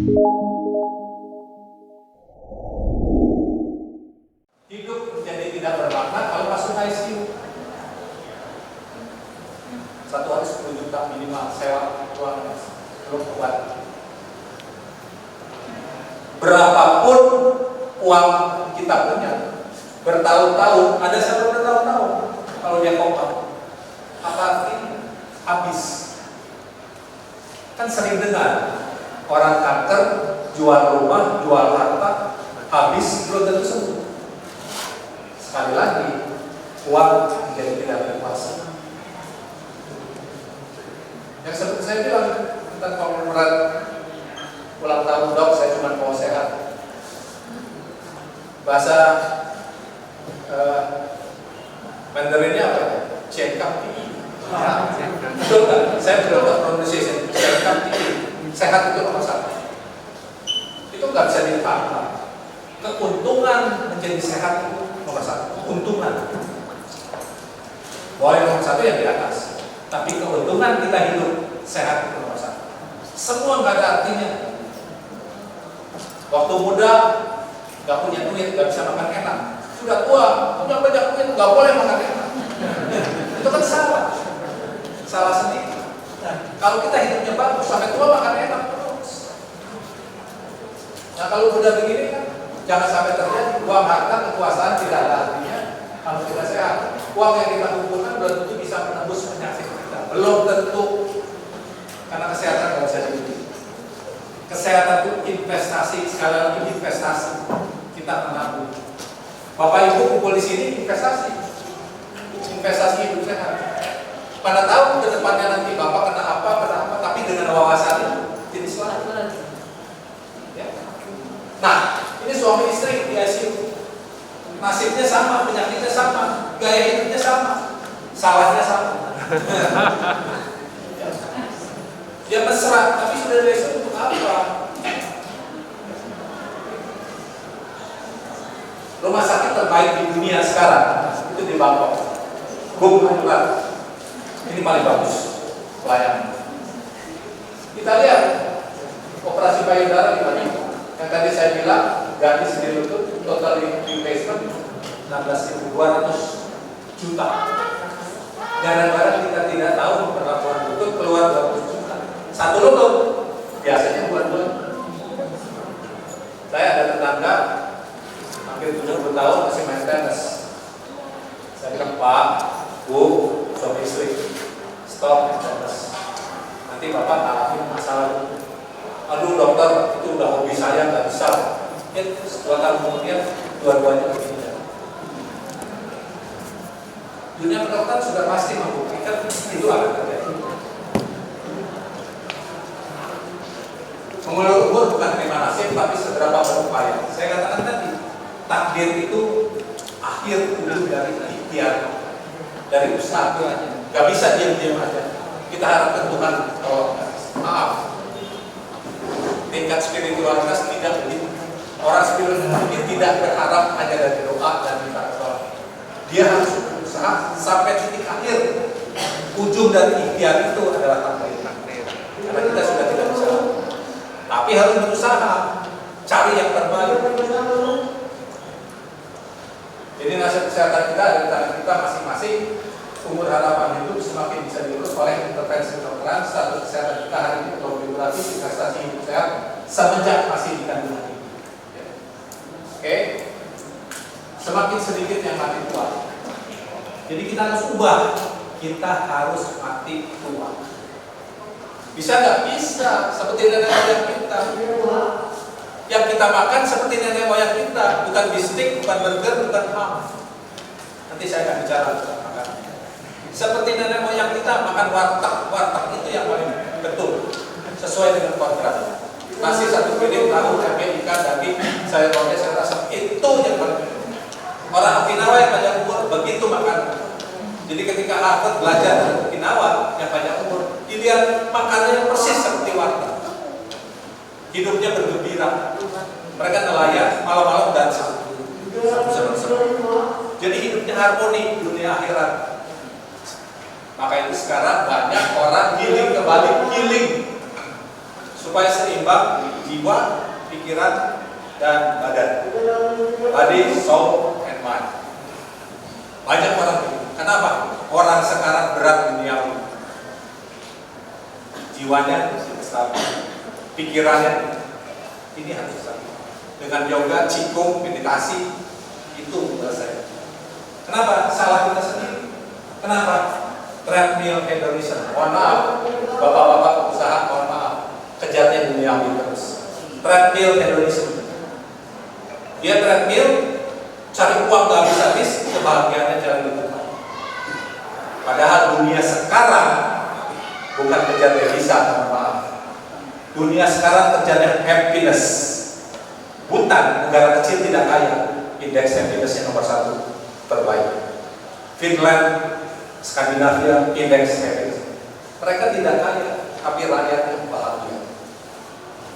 Hidup menjadi tidak bermakna kalau masuk ICU. Satu hari 10 juta minimal sewa ruangan, belum kuat. Berapapun uang kita punya, bertahun-tahun, ada sampai bertahun-tahun, kalau dia koma, apa artinya? Habis. Kan sering dengar orang kanker jual rumah, jual harta, habis belum tentu sembuh. Sekali lagi, uang menjadi tidak berkuasa. Yang seperti saya bilang tentang konglomerat ulang tahun dok, saya cuma mau sehat. Bahasa Mandarinnya apa ya? Check-up tinggi. Betul kan? Saya betul tak pronunciation. Check-up tinggi. Sehat itu nomor satu. Itu nggak bisa dipahami. Keuntungan menjadi sehat itu nomor satu. Keuntungan. Boleh nomor satu yang di atas. Tapi keuntungan kita hidup sehat itu nomor satu. Semua nggak ada artinya. Waktu muda nggak punya duit, nggak bisa makan enak. Sudah tua, punya banyak duit, nggak boleh makan enak. Itu kan salah, salah sendiri. Kalau kita hidupnya bagus, sampai tua makan enak terus. Nah kalau udah begini kan, jangan sampai terjadi uang, harta, kekuasaan tidak ada artinya kalau kita sehat. Uang yang kita kumpulkan belum tentu bisa menembus penyakit kita, belum tentu, karena kesehatan nggak bisa dibeli. Kesehatan itu investasi, sekali lagi investasi. Kita menabung. Bapak Ibu kumpul di sini investasi hidup sehat. Pada tahu ke depannya nanti Bapak kena apa, tapi dengan wawasan itu jadi selamat. Ya. Nah, ini suami istri di ICU. Nasibnya sama, penyakitnya sama, gaya hidupnya sama, salahnya sama. Dia mesra, tapi sudah dari ICU untuk apa? Rumah sakit terbaik di dunia sekarang itu di Bangkok. Bung Hanulat. Ini paling bagus pelayanan. Kita lihat operasi payudara di mana? Yang tadi saya bilang gadis di lutut total investment 16.200 juta. Gara-gara kita tidak tahu perlakuan lutut keluar 20 juta. Satu lutut biasanya bulan-bulan. Saya ada tetangga hampir 70 tahun masih main tenis. Saya bilang, Pak, Bu, suami istri, stop main tenis. Nanti Bapak ngalamin masalah. Aduh dokter, itu udah hobi saya, nggak bisa. Ya, 2 tahun kemudian dua-duanya begini. Dunia kedokteran sudah pasti membuktikan itu akan terjadi. Mengulur umur bukan terima nasib, tapi seberapa berupaya. Saya katakan tadi, takdir itu akhir ujung dari ikhtiar, dari usaha. Gak bisa diam-diam aja. Kita harapkan Tuhan, maaf, tingkat spiritualitas tidak begitu. Orang spiritual ini tidak berharap hanya dari doa dan minta tolong. Dia harus berusaha sampai titik akhir. Ujung dari ikhtiar itu adalah takdir. Karena kita sudah tidak bisa. Tapi harus berusaha cari yang terbaik. Jadi nasib kesehatan kita ada di tangan kita masing-masing. Umur harapan hidup semakin bisa diurus oleh intervensi kedokteran. Status kesehatan kita hari ini progresif investasi hidup sehat semenjak masih di kandungan ini. Oke, semakin sedikit yang mati tua. Jadi kita harus ubah. Kita harus mati tua. Bisa nggak? Bisa. Seperti nenek moyang kita. Yang kita makan seperti nenek moyang kita, bukan bistik, bukan burger, bukan ham. Nanti saya akan bicara tentang makan. Seperti nenek moyang kita makan warteg itu yang paling betul, sesuai dengan kontrak. Nasi 1 piring, tahu, tempe, ikan, daging, sayur lodeh, sayur asam, itu yang paling betul. Orang Okinawa yang banyak umur begitu makan. Jadi ketika Harvard belajar dari Okinawa yang banyak umur, dilihat makanannya persis seperti warteg. Hidupnya bergembira. Mereka nelayan, malam-malam dansa. Jadi hidupnya harmoni dunia akhirat. Maka itu sekarang banyak orang healing kembali, healing supaya seimbang jiwa, pikiran, dan badan. Body, soul, and mind. Banyak orang begitu. Kenapa? Orang sekarang berat duniawi. Jiwanya stabil, pikirannya ini harus stabil. Dengan yoga, qigong, meditasi itu menurut saya. Kenapa? Salah kita sendiri. Kenapa? Treadmill hedonism. Mohon maaf, bapak-bapak pengusaha, mohon maaf. Kejarnya duniawi terus. Treadmill hedonism. Dia treadmill, cari uang gak habis-habis, kebahagiaannya jalan di depan. Padahal dunia sekarang bukan kejar devisa, mohon maaf. Dunia sekarang kejarnya happiness. Bhutan, negara kecil tidak kaya, indeks happinessnya nomor 1 terbaik. Finland, Skandinavia, indeks happiness. Mereka tidak kaya, tapi rakyatnya bahagia.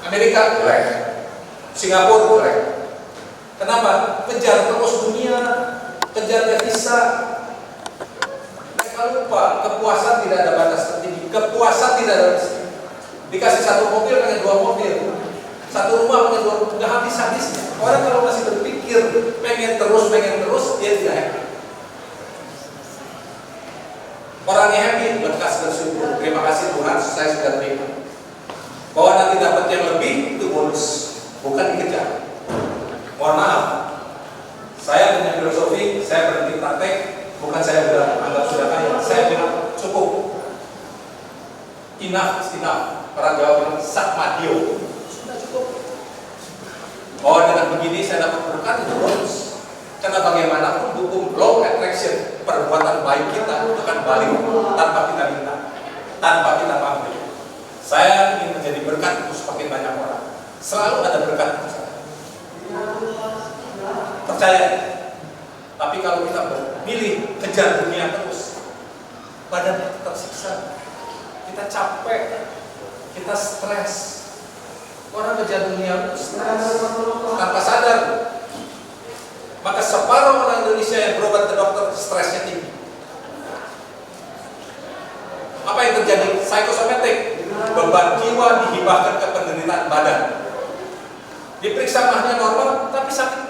Amerika jelek, Singapura jelek. Kenapa? Kejar terus dunia, kejar devisa. Mereka lupa kepuasan tidak ada batas tertinggi. Kepuasan tidak ada batas. Dikasih 1 mobil pengen 2 mobil, 1 rumah pengen 2, nggak habis-habisnya. Orang kalau masih berpikir pengen terus, dia tidak happy. Orang yang happy lekas bersyukur. Terima kasih Tuhan, saya sudah terima. Bahwa nanti dapat yang lebih itu bonus, bukan dikejar. Mohon maaf, saya punya filosofi, saya berhenti praktek, bukan saya bilang anggap sudah kaya, saya bilang cukup. Enough is enough. Orang Jawa bilang sakmadio, sudah cukup. Oh, dengan begini saya dapat berkat itu bonus. Karena bagaimanapun hukum law attraction, perbuatan baik kita akan balik tanpa kita minta, tanpa kita pamrih. Saya ingin menjadi berkat untuk semakin banyak orang. Selalu ada berkat untuk saya. Percaya. Tapi kalau kita memilih kejar dunia terus, badan kita tersiksa, kita capek, kita stres. Orang kejar dunia itu stres tanpa sadar. Maka separuh orang Indonesia yang berobat ke dokter stresnya tinggi. Apa yang terjadi? Psikosomatik, beban jiwa dihibahkan ke penderitaan badan. Diperiksa mahnya normal, tapi sakit